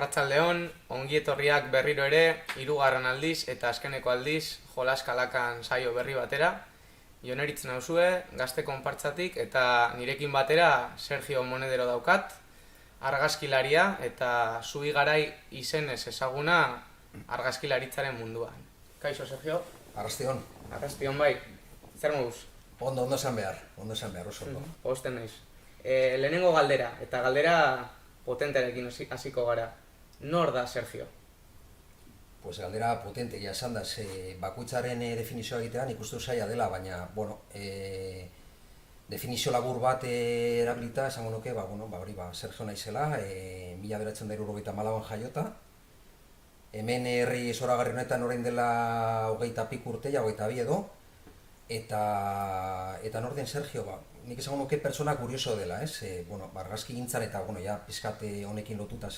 Arratsaldeon, ongi etorriak berriro ere, hirugarren aldiz eta azkeneko aldiz Jolas Kalakan saio berri batera. Joneritz nauzue, gazte konpartzatik eta nirekin batera Sergio Monedero daukat, argazkilaria eta Zubi Garai izenez ezaguna argazkilaritzaren munduan. Kaixo, Sergio? Arrastion. Arrastion bai, zer moduz? Ondo esan behar, oso ondo. Posten naiz. Lehenengo galdera, eta galdera potentearekin hasiko gara. Nor da Sergio? Pues galdera potentegia esan da, bakoitzaren definizioa egitean ikustu zaila dela, baina, definizio labur bat erabilita, esango nuke, Sergio naizela, 1994an jaiota. Hemen herri zoragarri honetan orain dela 20 urte, 22 edo, eta nor den Sergio, nik esango nuke pertsona kurioso dela, argazki gintzan eta, pizkate honekin lotuta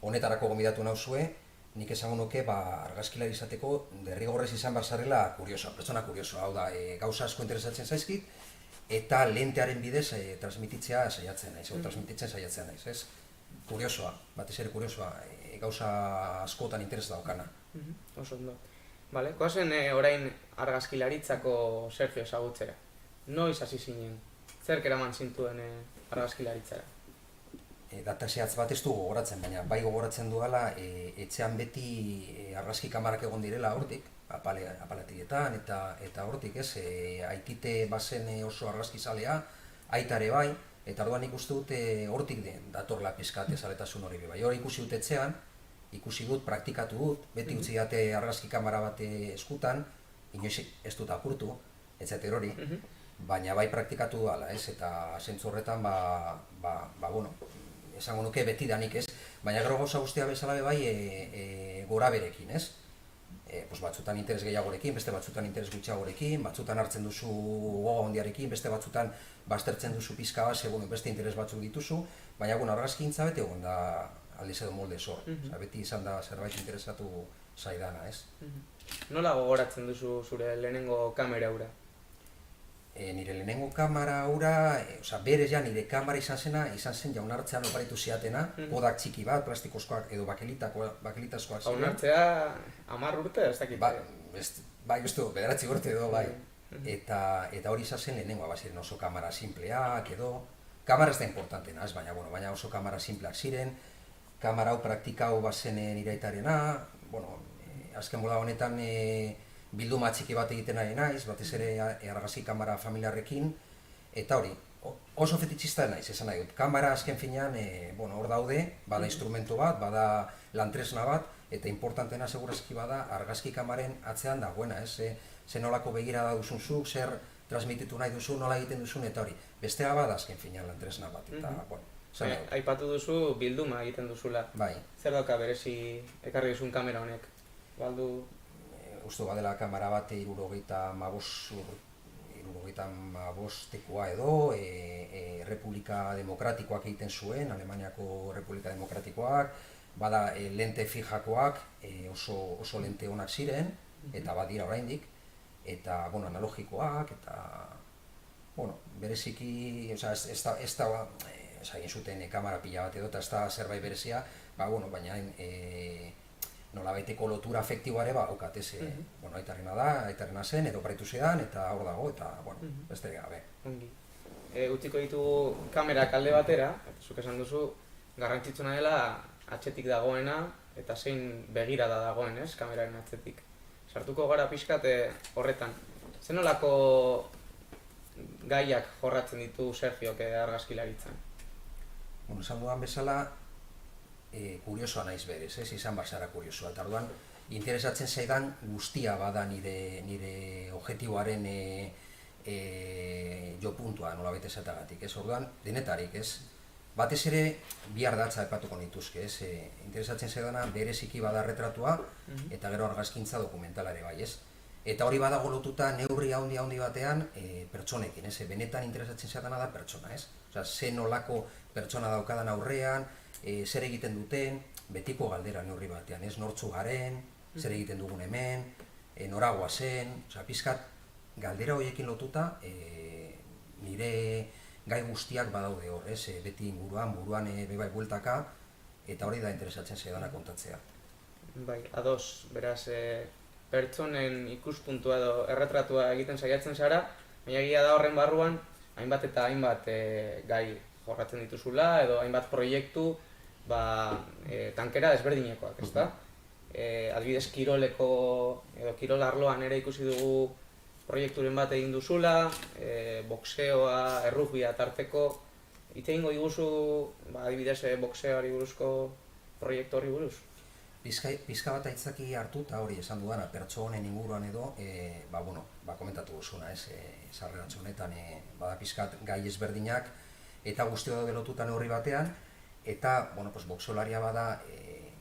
honetarako gomidatu nauzue, nik esango nuke argazkilari izateko derrigorrez izan barzarela kuriosoa, pertsona kuriosoa, hau da, gauza asko interesatzen zaizkit, eta lentearen bidez transmititzen saiatzen naiz, ez? Kuriosoa, batez ere kuriosoa, gauza askotan interes daukana. Oso ondo. Bale, koazen orain argazkilaritzako Sergio ezagutzera. Noiz hasi zinen? Zerk eraman zintuen argazkilaritzara? Data zehatz bat ez du gogoratzen, baina bai gogoratzen duela etxean beti argazki kamarak egon direla hortik, apalatietan eta hortik ez, aitite bazen oso argazkizalea, aitare bai, eta orduan ikusi dut hortik datorla pizkat ezaletasun hori bai. Hori ikusi dut etxean, ikusi dut, praktikatu dut, beti utzi date argazki kamara bat eskutan, inoiz ez dut apurtu, etxater hori, baina bai praktikatu dala, ez, eta zentzu horretan, esango nuke betidanik, ez, baina gero gauza guztia bezala bai gora berekin, ez, batzutan interes gehiagorekin, beste batzutan interes gutxiagorekin, batzutan hartzen duzu goga hondiarekin, beste batzutan baztertzen duzu pizka bat, beste interes batzuk dituzu, baina argazkintza bete egon da aldiz edo molde zor, beti izan da zerbait interesatu zaidana, ez. Nola gogoratzen duzu zure lehenengo kamera hura? Nire lehenengo kamera hura, berez ja nire kamera izan zen jaunartzean oparitu ziatena, podak txiki bat, plastikozkoak edo bakelitazkoak ziren. Jaunartzea 10 urte, ez dakit? Bai, bederatzi urte edo, bai. Eta hori izan zen lehenengoa, ziren oso kamera simpleak edo, kamera ez da importantena, ez baina oso kamera simpleak ziren, kamera hau praktikau bazen nire aitarena, azken bola honetan bilduma txiki bat egiten ari naiz, batez ere argazki kamera familiarrekin, eta hori, oso fetitxista naiz, esan nahi dut. Kamera azken finean, hor daude, bada instrumento bat, bada lantresna bat, eta importantena segurazki bada argazki kamaren atzean dagoena, ez? Ze nolako begirada duzun zuk, zer transmititu nahi duzu, nola egiten duzun, eta hori. Bestea bada azken finean lantresna bat, eta, aipatu duzu bilduma egiten duzula. Bai. Zer dauka berezi ekarri duzun kamera honek? Uste badela kamera bat 75 tekoa edo, Republika Demokratikoak egiten zuen, Alemaniako Republika Demokratikoak, bada lente fijakoak, oso lente onak ziren, eta badira oraindik, eta analogikoak, eta bereziki, ez da egin zuten kamera pila bat edo, eta ez da zerbait berezia, baina nolabaiteko lotura afektiboare aukat, aitarrena zen, edo oparitu zedan, eta hor dago, eta, beste gabe. Ongi. Utziko ditugu kamerak alde batera, eta zuk esan duzu, garrantzitsuna dela atzetik dagoena, eta zein begirada dagoen, ez, kameraren atzetik. Sartuko gara pixkat horretan. Zer nolako gaiak jorratzen ditu Sergiok argazkilaritzan? Esan dudan bezala, kuriosoa naiz berez, izan barzara kuriosoa, eta orduan interesatzen zaidan guztia bada nire objektiboaren jo puntua, nolabait esatagatik, orduan denetarik, batez ere bi ardatza aipatuko nituzke, interesatzen zaidana bereziki bada retratua eta gero argazkintza dokumentalare bai, eta hori badago lotuta neurri handi batean pertsonekin, benetan interesatzen zaidana da pertsona, ze nolako pertsona daukadan aurrean, zer egiten duten, betiko galdera neurri batean, nortzu garen, zer egiten dugun hemen, noragoa zen, pizkat galdera horiekin lotuta nire gai guztiak badaude hor, beti buruan bebai bueltaka, eta hori da interesatzen zaidana kontatzea. Bai, ados, beraz, pertsonen ikuspuntua edo erretratua egiten saiatzen zara, baina egia da horren barruan, hainbat eta hainbat gai jorratzen dituzula, edo hainbat proiektu tankera desberdinekoak, ezta? Adibidez, kiroleko, edo kirol arloan ere ikusi dugu proiekturen bat egin duzula, boxeoa, errugbia tarteko. Hitz egingo diguzu, adibidez, boxeoari buruzko proiektu horri buruz? Pizka bat aitzaki hartu, eta hori esan dudana, pertsonen inguruan edo, komentatu duzuna, sarreratxo honetan, bada pizkat gai ezberdinak, eta guztio daude lotuta neurri batean, eta, boxeolaria bada,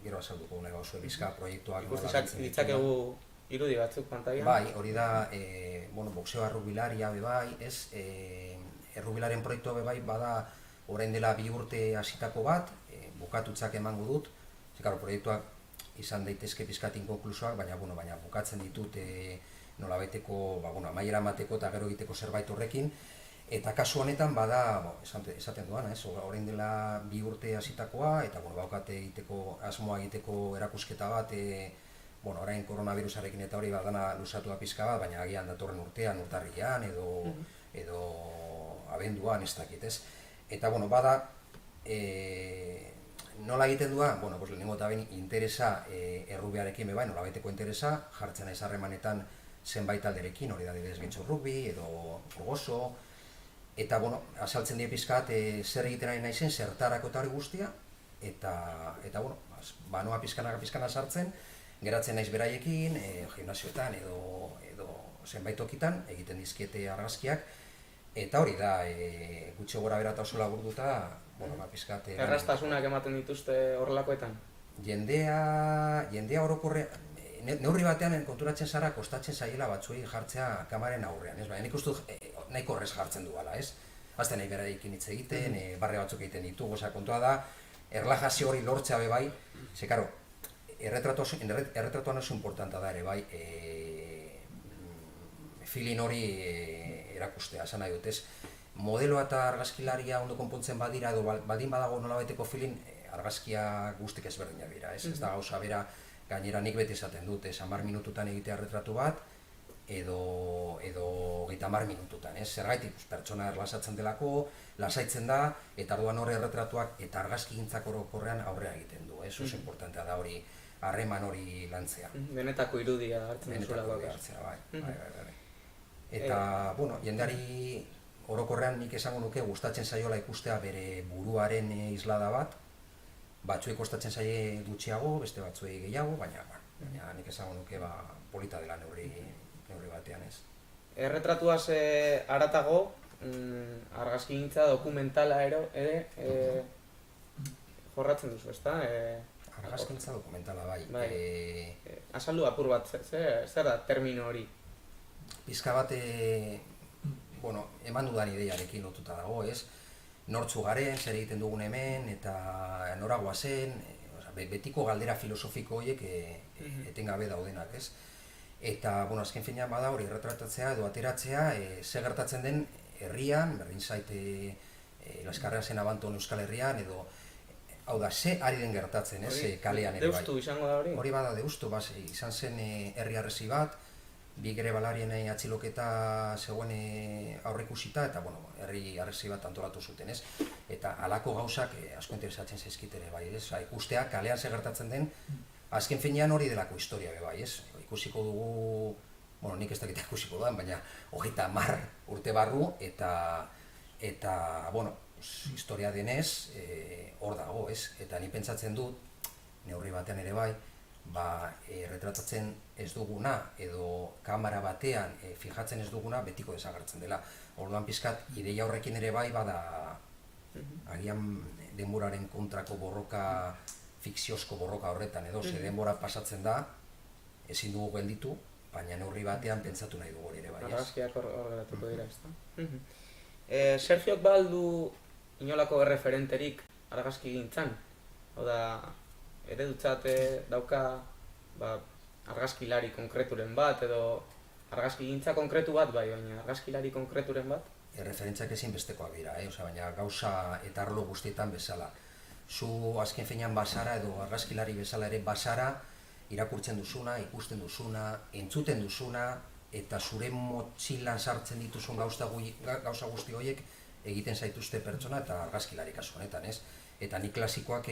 gero azalduko nahi gauzue pizka proiektuak. Ikusten ditzakegu irudi batzuk pantailan? Bai, hori da, boxeo errubilaria bai, errubilaren proiektua bai bada orain dela 2 urte hasitako bat, bukatutzak emango dut, proiektuak izan daitezke pizkat inkonklusoak, baina bukatzen ditut nolabaiteko amaiera emateko eta gero egiteko zerbait horrekin, eta kasu honetan bada, esaten duan, orain dela 2 urte hasitakoa, eta baukate egiteko, asmoa egiteko erakusketa bat, orain koronavirusarekin eta hori dana luzatu da pizka bat, baina agian datorren urtean, urtarrilean edo abenduan, ez dakit, ez? Eta, bada, nola egiten duan? Lehenengo eta behin interesa errubiarekin bebai, nola baiteko interesa, jartzen naiz harremanetan zenbait alderekin, hori da dibidez Getxo Rugby edo Furgoso, eta, azaltzen die pizkat zer egiten ari naizen, zertarako eta hori guztia, eta, banoa pizkana sartzen, geratzen naiz beraiekin, gimnasioetan edo zenbait tokitan, egiten dizkiete argazkiak, eta hori da, gutxi gora bera eta oso laburduta, pizkat... Erraztasunak ematen dituzte horrelakoetan? Jendea orokorre, neurri batean konturatzen zara, kostatzen zaiela batzuei jartzea kamaren aurrean, ez? Baina nik uste nahiko horrez jartzen duela, ez? Azten nahi beraiekin hitz egiten, barre batzuk egiten ditugu, kontua da, erlajazio hori lortzea bebai, ze, karo, erretratuan oso importanta da ere, bai, feeling hori erakustea, esan nahi dut, ez? Modeloa eta argazkilaria ondo konpontzen badira, edo baldin badago nolabaiteko feeling, argazkia guztik ezberdinak dira, ez? Ez da gauza bera, gainera nik beti esaten dut, 10 minututan egitea erretratu bat, edo 30 minututan, ez? Zergaitik, pertsona erlasatzen delako, lasaitzen da, eta orduan horre erretratuak eta argazkigintzak orokorrean aurrera egiten du, ez? Oso importantea da hori, harreman hori lantzea. Benetako irudia hartzen duzula. Benetako irudia hartzea, bai. Eta, jendeari orokorrean nik esango nuke gustatzen zaiola ikustea bere buruaren islada bat, batzuei kostatzen zaie gutxiago, beste batzuei gehiago, baina nik esango nuke polita dela neurri batean, ez. Erretratuaz haratago, argazkigintza dokumentala ere jorratzen duzu, ezta? Argazkigintza dokumentala, bai. Azaldu apur bat, zer da termino hori? Pizka bat, eman dudan ideiarekin lotuta dago, ez? Nortzu garen, zer egiten dugun hemen, eta nora goazen, betiko galdera filosofiko horiek etengabe daudenak, ez? Eta, azken finean bada hori erretratatzea edo ateratzea, ze gertatzen den herrian, berdin zait Laskarrea zen Abanton Euskal Herrian, edo, hau da, ze ari den gertatzen, ez? Kalean ere bai. Deustu izango da hori? Hori bada deustu, izan zen herri harresi bat, bi grebalarien atxiloketa zegoen aurreikusita, eta, herri harresi bat antolatu zuten, ez? Eta halako gauzak asko interesatzen zaizkit ere, bai, ez? Ikustea, kalean ze gertatzen den, azken finean hori delako historia, bai, ez? Ikusiko dugu, nik ez dakit ikusiko duan, baina 30 urte barru, eta, historia denez, hor dago, ez? Eta ni pentsatzen dut, neurri batean ere bai, retratatzen ez duguna edo kamera batean fijatzen ez duguna betiko desagertzen dela. Orduan pizkat ideia horrekin ere bai bada agian denboraren kontrako borroka, fikziozko borroka horretan edo, ze denbora pasatzen da, ezin dugu gelditu, baina neurri batean pentsatu nahi dugu ere bai. Argazkiak hor geratuko dira, ezta? Sergiok baldu inolako erreferenterik argazkigintzan? Hau da, eredutzat dauka argazkilari konkreturen bat, edo argazkigintza konkretu bat bai, baina argazkilari konkreturen bat? Erreferentziak ezinbestekoak dira, baina gauza eta arlo guztietan bezala. zu azken finean bazara edo argazkilari bezala ere bazara irakurtzen duzuna, ikusten duzuna, entzuten duzuna, eta zure motxilan sartzen dituzun gauza guzti horiek egiten zaituzte pertsona eta argazkilari kasu honetan, ez? Eta nik klasikoak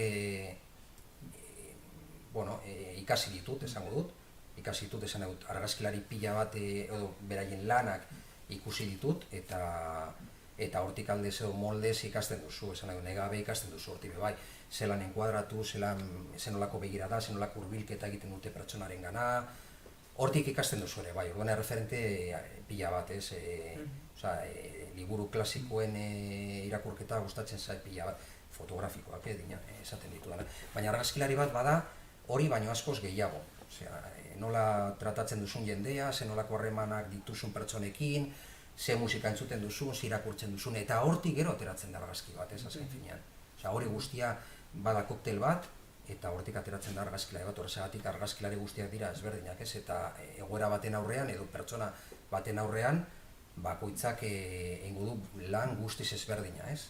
ikasi ditut, esango dut, argazkilari pila bat edo beraien lanak ikusi ditut, eta hortik aldez edo moldez ikasten duzu, esan nahi negabe ikasten duzu hortik bai, zelan enkuadratu, zenolako begirada, zenolako hurbilketa egiten dute pertsonaren gana, hortik ikasten duzu ere, bai, orduan referente pila bat, ez, liburu klasikoen irakurketa gustatzen zait pila bat, fotografikoak esaten ditu dena, baina argazkilari bat bada hori baino askoz gehiago, nola tratatzen duzun jendea, zenolako harremanak dituzun pertsonekin, ze musika entzuten duzun, ze irakurtzen duzun, eta hortik gero ateratzen da argazki bat, ez azken finean. Hori guztia bada koktel bat, eta hortik ateratzen da argazkilari bat, horregatik argazkilari guztiak dira ezberdinak, ez? Eta egoera baten aurrean, edo pertsona baten aurrean, bakoitzak egingo du lan guztiz ezberdina, ez?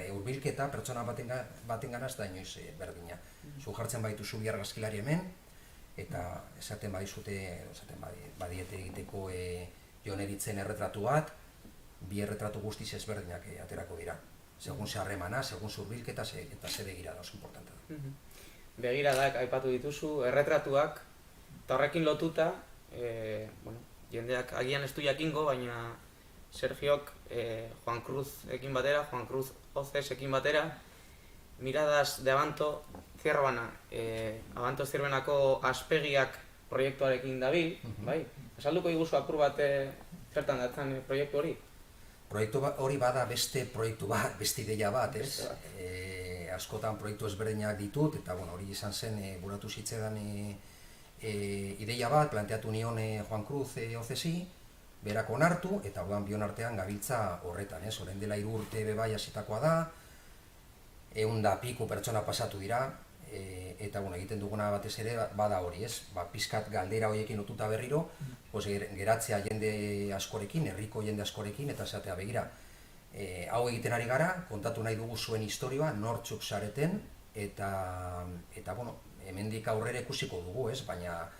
Hurbilketa pertsona baten ganaz da inoiz berdina. Zu jartzen baituzu bi argazkilari hemen, eta esaten badiete egiteko Jon Eritzen erretratu bat, bi erretratu guztiz ezberdinak aterako dira. Segun ze harremana, segun ze hurbilketa eta ze begirada oso importante da. Begiradak aipatu dituzu, erretratuak, eta horrekin lotuta, jendeak agian ez du jakingo, baina Sergiok Juan Cruz Oces ekin batera, Miradas de Abanto Zierbana, Abanto Zierbenako aspegiak proiektuarekin dabil, bai? Esalduko iguzu apur bat zertan datzen proiektu hori? Proiektu hori bada beste proiektu bat, beste ideia bat, ez? Askotan proiektu ezberdinak ditut, eta hori izan zen, buratu zitzedan ideia bat, planteatu nion Juan Cruz Ocesi, berak onartu, eta bion artean gabiltza horretan, ez? Orain dela 3 urte bebai hasitakoa da, 100 piku pertsona pasatu dira, eta egiten duguna batez ere bada hori, ez? Pizkat galdera horiekin lotuta berriro, geratzea jende askorekin, herriko jende askorekin, eta esatea begira. Hau egiten ari gara, kontatu nahi dugu zuen historioa, nortzuk zareten, eta hemendik aurrera ikusiko dugu, ez? Baina,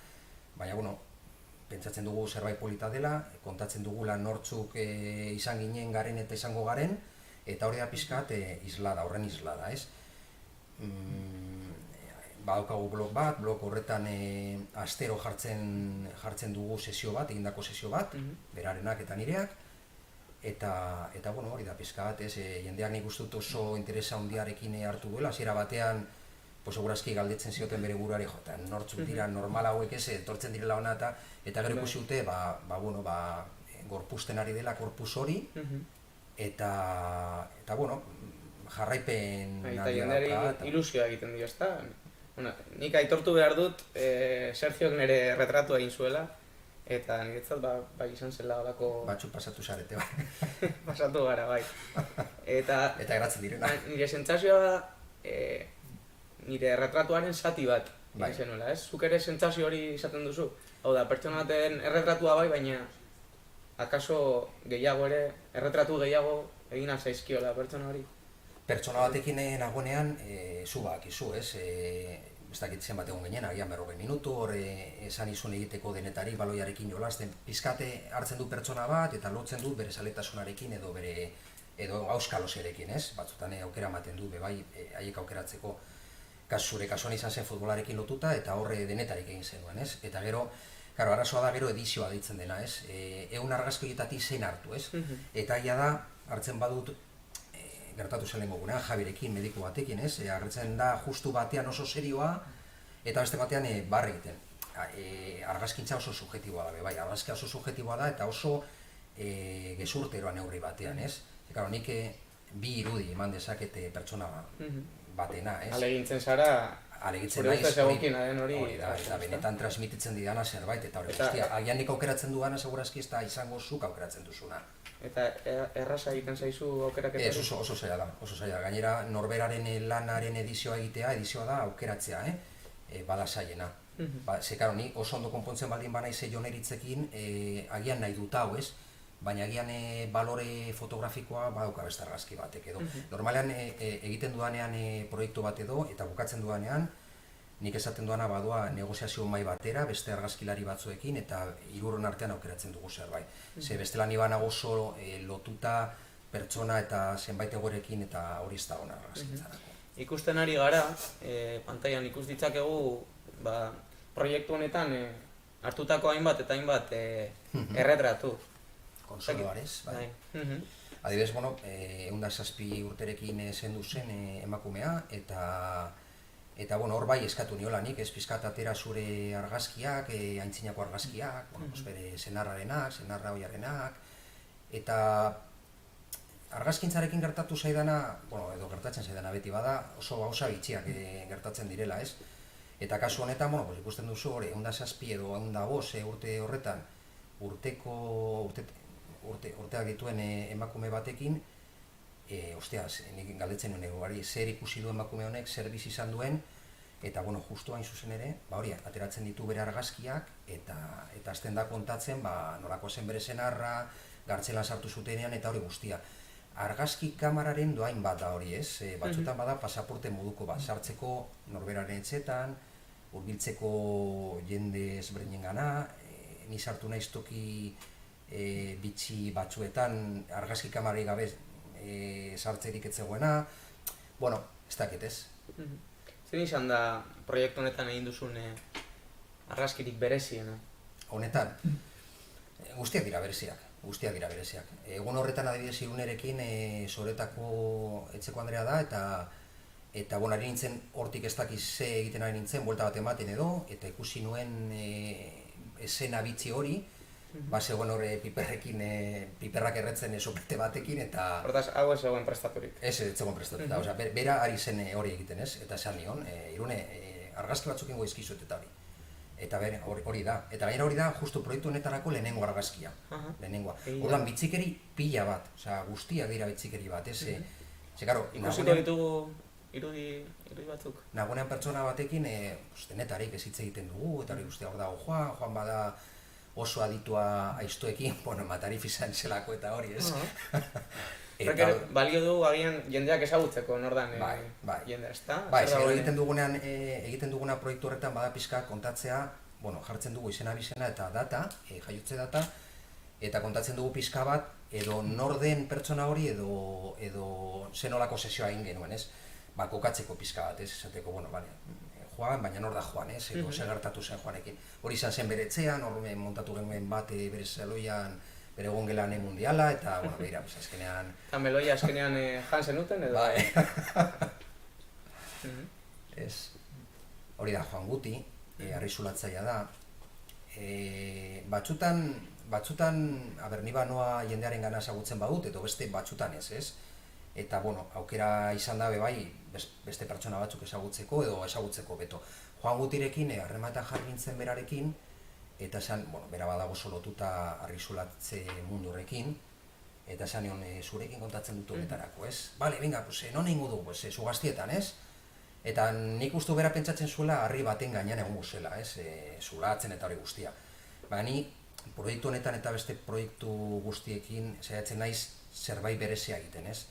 pentsatzen dugu zerbait polita dela, kontatzen dugula nortzuk izan ginen garen eta izango garen, eta hori da pizkat horren islada, ez? Badaukagu blog horretan astero jartzen dugu sesio bat, egindako sesio bat, berarenak eta nireak, eta hori da pizkat, jendeak nik uste dut oso interesa handiarekin hartu duela, hasiera batean, segurazki galdetzen zioten bere buruari, nortzuk dira normal hauek ez, etortzen direla hona eta gero ikusi dute, gorpuzten ari dela korpus hori, eta jarraipen eta jendeari ilusioa egiten dio, ezta? Nik aitortu behar dut, Sergiok nire retratua egin zuela, eta niretzat izan zela olako... Batzuk pasatu zarete, bai. Pasatu gara, bai. Eta geratzen direna. Nire sentsazioa da, nire retratuaren zati bat egin zenuela, ez? Zuk ere sentsazio hori izaten duzu? Hau da, pertsona baten erretratua bai, baina akaso gehiago ere, erretratu gehiago egin zaizkiola pertsona hori? Pertsona batekin nagoenean, zu bakizu, ez? Ez dakit zenbat egon ginen, agian 40 minutu, hor esan izun egiteko denetarik baloiarekin jolasten. Pizkate hartzen du pertsona bat eta lotzen du bere zaletasunarekin edo auskaloserekin, ez? Batzutan aukera ematen du, bebai, haiek aukeratzeko. Zure kasuan izan zen futbolarekin lotuta eta horre denetarik egin zenuen, ez? Eta gero, arazoa da gero edizioa deitzen dena, ez? 100 argazki horietatik 6 hartu, ez? Eta aia da, hartzen badut, gertatu zen lehenko gunean, Javirekin, mediku batekin, ez? Agertzen da justu batean oso serioa, eta beste batean barre egiten. Argazkintza oso subjetiboa da, bai, argazkia oso subjetiboa da, eta oso gezurteroa neurri batean, ez? Nik bi irudi eman dezakete pertsona batena, ez? Alegintzen zara, zure ustez egokina den hori... Hori da, eta benetan transmititzen didana zerbait, eta hori guztia, agian nik aukeratzen duana segurazki ez da izango zuk aukeratzen duzuna. Eta erraza egiten zaizu aukeraketa? Ez, oso zaila da, oso zaila. Gainera, norberaren lanaren edizioa edizioa da aukeratzea, bada zailena. Ze, karo, ni oso ondo konpontzen baldin banaiz Jon Eritzekin, agian nahi dut hau, ez? baina agian balore fotografikoa badauka beste argazki batek edo. Normalean egiten dudanean proiektu bat edo, eta bukatzen dudanean, nik esaten duana badoa negoziazio mai batera, beste argazkilari batzuekin, eta hiruron artean aukeratzen dugu zerbait. Ze bestela ni banago oso lotuta pertsona eta zenbait egorekin, eta hori ez da ona argazkintzarako. Ikusten ari gara, pantailan ikus ditzakegu, proiektu honetan hartutako hainbat eta hainbat erretratu. Konsoloarez, bai. Adibidez, 107 urterekin zendu zen emakumea, eta hor bai eskatu niola nik, ez pizkat atera zure argazkiak, aintzinako argazkiak, bere senarrarenak, senarra oiarenak, eta argazkintzarekin gertatu zaidana, edo gertatzen zaidana beti bada, oso gauza bitxiak gertatzen direla, ez? Eta kasu honetan, ikusten duzu hori, 107 edo 105 urte horretan, urteak dituen emakume batekin, nik galdetzen nuen zer ikusi du emakume honek, zer bizi izan duen, eta justu hain zuzen ere, hori, ateratzen ditu bere argazkiak, eta azten da kontatzen, nolako zen bere senarra, gartzelan sartu zutenean, eta hori guztia. Argazki kamararen doain bat da hori, ez? Batzutan bada pasaporte moduko bat, sartzeko norberaren etxetan, hurbiltzeko jende ezberdinen gana, ni sartu naiz toki bitxi batzuetan argazki kamarei gabe sartzerik ez zegoena, ez dakit ez. Zein izan da proiektu honetan egin duzun argazkirik bereziena? Honetan, guztiak dira bereziak. Egun horretan adibidez Irunerekin Soretako etxeko Andrea da, eta ari nintzen hortik ez dakiz ze egiten ari nintzen, buelta bat ematen edo, eta ikusi nuen esena bitxi hori, zegoen horre piperrak erretzen sopete batekin, eta... Hortaz, hau ez zegoen prestaturik? Ez zegoen prestaturik, bera ari zen hori egiten ez, eta esan nion, Irune, argazki batzuk ingo izkizuet eta hori. Eta hori da, eta gainera hori da justu proiektu honetarako lehenengo argazkia, lehenengoa. Orduan, bitxikeri pila bat, guztiak dira bitxikeri bat, ez? Ikusiko ditugu irudi batzuk? Nagoenean pertsona batekin, denetarik ez hitz egiten dugu, eta hori guztia hor dago Juan bada oso aditua aiztuekin, matarif izan zelako eta hori, ez? Balio du agian jendeak ezagutzeko nordan jendea, ez da? Bai, egiten duguna proiektu horretan bada pixka kontatzea, jartzen dugu izena bizena eta data, jaiotze data, eta kontatzen dugu pixka bat, edo norden pertsona hori edo zenolako sesioa egin genuen, ez? Kokatzeko pixka bat, ez? Esateko, Juan, baina nor da Juan, ez? Edo zer gertatu zen Juanekin. Hori izan zen bere etxean, hori montatu genuen bat bere zeloian, bere gongelan mundiala, eta, behira, azkenean... Eta meloia azkenean jan zenuten, edo? Bai. Ez. Hori da Juan Guti, arriskulatzailea da. Batzutan, ni banoa jendearen gana ezagutzen badut, edo beste batzutan ez, ez? Eta, aukera izan da bai, beste pertsona batzuk ezagutzeko edo ezagutzeko beto. Juan Gutirekin harremanetan jarri nintzen berarekin, eta esan, bera badago lotuta arriskulatze mundu horrekin, eta esan nion zurekin kontatzen dut honetarako, ez? Bale, venga, non egingo dugu, zu Gaztietan, ez? Eta nik uste bera pentsatzen zuela harri baten gainean egongo zela, ez? Zulatzen eta hori guztia. Baina ni proiektu honetan eta beste proiektu guztiekin saiatzen naiz zerbait berezia egiten, ez?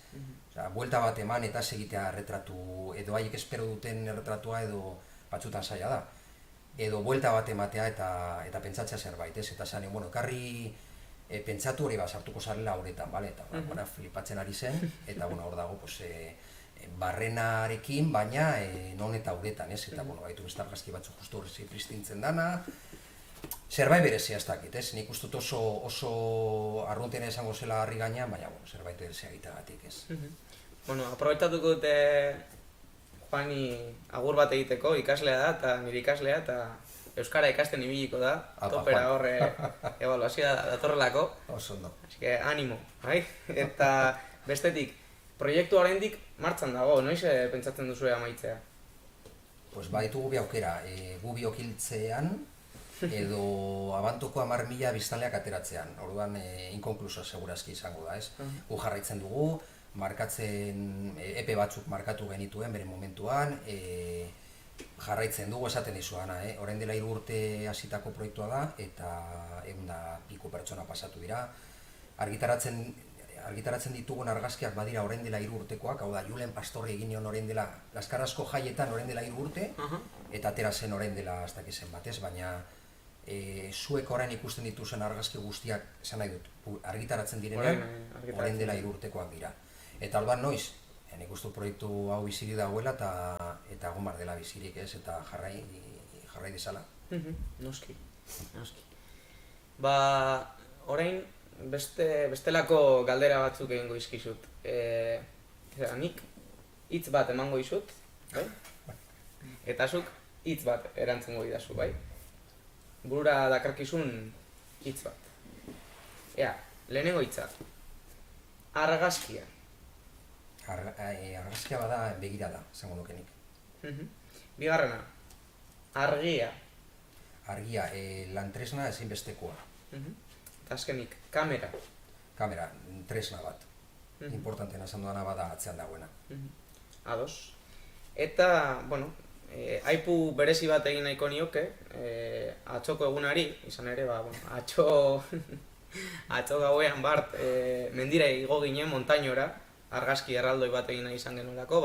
Buelta bat eman eta segitea erretratu, edo haiek espero duten erretratua edo batzutan zaila da. Edo buelta bat ematea eta pentsatzea zerbait, ez? Eta esan, ekarri pentsatu hori sartuko zarela horretan, bale? Eta flipatzen ari zen, eta hor dago, barrenarekin, baina non eta horretan, ez? Eta baitu beste argazki batzu justu horrezi pristintzen dana, zerbait berezia ez dakit, ez? Nik uste dut oso arruntena esango zela harri gainean, baina zerbait berezia egiteagatik, ez? Aprobetatuko dute Juani agur bat egiteko, ikaslea da, eta nire ikaslea, eta euskara ikasten ibiliko da, topera horre ebaluazioa datorrelako. Oso ondo. Así que animo, bai? Eta bestetik, proiektu oraindik martxan dago, noiz pentsatzen duzue amaitzea? Baditugu bi aukera, gu biokiltzean, edo abantoko 10.000 biztanleak ateratzean. Orduan, inkonkluso segurazki izango da, ez? Gu jarraitzen dugu, epe batzuk markatu genituen bere momentuan, jarraitzen dugu esaten dizuana, orain dela 3 urte hasitako proiektua da, eta 100 eta piko pertsona pasatu dira. argitaratzen ditugun argazkiak badira orain dela 3 urtekoak, hau da, Julen Pastorri egin nion orain dela, Laskarazko jaietan orain dela 3 urte, eta atera zen orain dela ez dakizen batez, baina zuek orain ikusten dituzen argazki guztiak, esan nahi dut, argitaratzen direnean, orain dela 3 urtekoak dira. Eta alban noiz, nik uste proiektu hau bizirik dagoela eta egon bar dela bizirik ez, eta jarrai dezala. Noski. Ba, orain bestelako galdera batzuk egingo izkizut. Nik hitz bat emango izut, bai? Eta zuk hitz bat erantzungo didazu, bai? Burura dakarkizun hitz bat. Ea, lehenengo hitza. Argazkia. Argazkia bada begirada, esango nukenik. Bigarrena. Argia. Argia, lantresna ezinbestekoa. Eta azkenik, kamera. Kamera, tresna bat. Importantena esan duana bada atzean dagoena. Ados. Eta, bueno, aipu berezi bat egin nahiko nioke, atxoko egunari, izan ere, atxo gauean bart, mendira igo ginen montainora, argazki erraldoi bat egin nahi izan genuelako,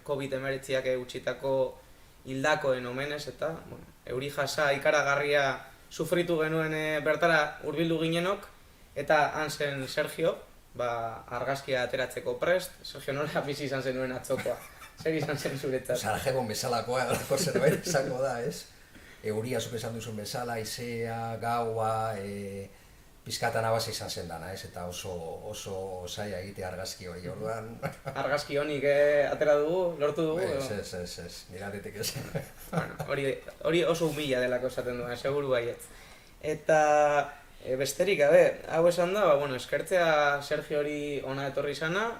COVID-19ak utxitako hildakoen omenez, eta euri jasa ikaragarria sufritu genuen bertara hurbildu ginenok, eta han zen Sergio, argazkia ateratzeko prest. Sergio, nola bizi izan zenuen atzokoa? Zer izan zen zuretzat? Sarajegon bezalakoa, edalako zerbait izango da, ez? Euria zuk esan duzun bezala, izea, gaua, pizkatan abaz izan zen dana, ez? Eta oso zaila egite argazki hori orduan. Argazki honik atera dugu, lortu dugu? Ez, nire aldetik ez. Hori oso humila delako esaten duen, seguru baietz. Eta besterik, hau esan da, eskertzea Sergio hori ona etorri izana,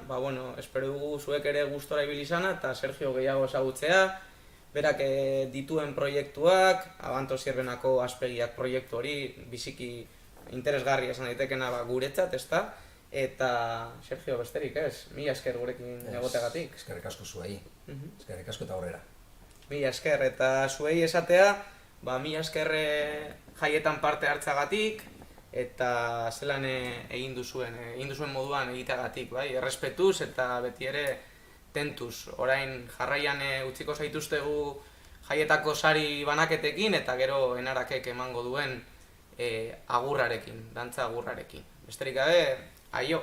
espero dugu zuek ere gustora ibili izana, eta Sergio gehiago ezagutzea, berak dituen proiektuak, Abanto Zierbenako Azpegiak proiektu hori, biziki interesgarria esan daitekena guretzat, ezta? Eta, Sergio, besterik ez, mila esker gurekin egoteagatik. Eskerrik asko zuei, eskerrik asko eta aurrera. Mila esker, eta zuei esatea, mila esker jaietan parte hartzagatik, eta zelan egin duzuen moduan egiteagatik, errespetuz eta beti ere tentuz. Orain jarraian utziko zaituztegu jaietako sari banaketekin eta gero Enarakek emango duen agurrarekin, dantza agurrarekin. Besterik gabe, aio!